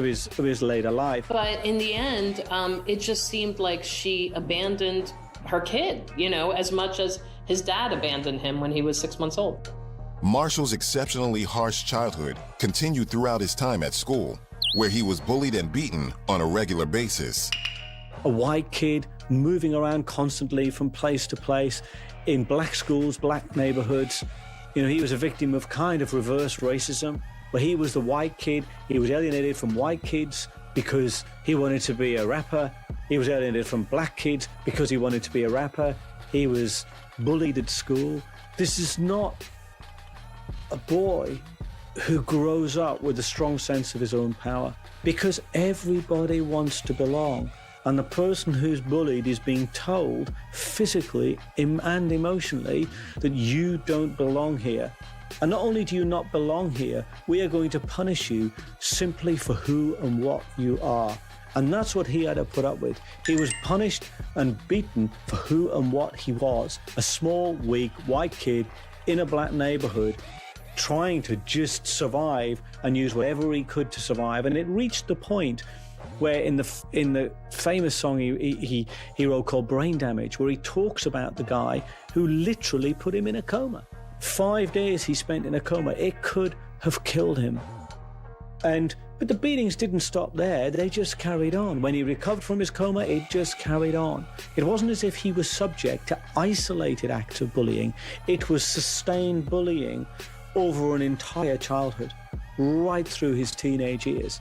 of his later life. But in the end, it just seemed like she abandoned her kid, you know, as much as his dad abandoned him when he was 6 months old. Marshall's exceptionally harsh childhood continued throughout his time at school, where he was bullied and beaten on a regular basis. A white kid moving around constantly from place to place in black schools, black neighborhoods. You know, he was a victim of kind of reverse racism, where he was the white kid. He was alienated from white kids because he wanted to be a rapper. He was alienated from black kids because he wanted to be a rapper. He was bullied at school. This is not a boy who grows up with a strong sense of his own power, because everybody wants to belong. And the person who's bullied is being told physically and emotionally that you don't belong here. And not only do you not belong here, we are going to punish you simply for who and what you are. And that's what he had to put up with. He was punished and beaten for who and what he was. A small, weak, white kid in a black neighborhood trying to just survive and use whatever he could to survive. And it reached the point where in the famous song he wrote called Brain Damage, where he talks about the guy who literally put him in a coma. 5 days he spent in a coma. It could have killed him. But the beatings didn't stop there. They just carried on. When he recovered from his coma, it just carried on. It wasn't as if he was subject to isolated acts of bullying. It was sustained bullying over an entire childhood, right through his teenage years.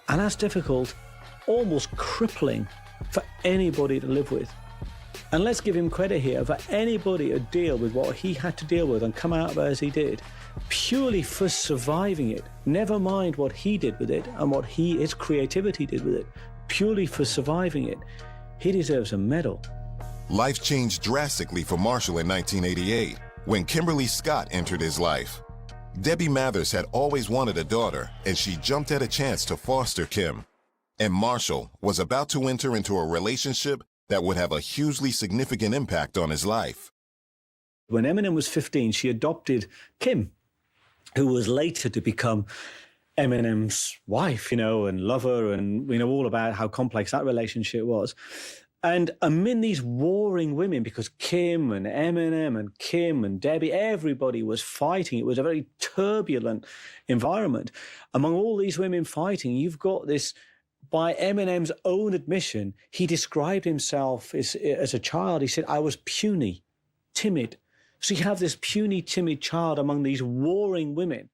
And that's difficult, almost crippling for anybody to live with. And let's give him credit here for anybody to deal with what he had to deal with and come out of it as he did, purely for surviving it. Never mind what he did with it and what his creativity did with it, purely for surviving it. He deserves a medal. Life changed drastically for Marshall in 1988 when Kimberly Scott entered his life. Debbie Mathers had always wanted a daughter, and she jumped at a chance to foster Kim. And Marshall was about to enter into a relationship that would have a hugely significant impact on his life. When Eminem was 15, she adopted Kim, who was later to become Eminem's wife, you know, and lover, and we know all about how complex that relationship was. And amid these warring women, because Kim and Eminem and Kim and Debbie, everybody was fighting. It was a very turbulent environment. Among all these women fighting, you've got this, by Eminem's own admission, he described himself as a child. He said, I was puny, timid. So you have this puny, timid child among these warring women.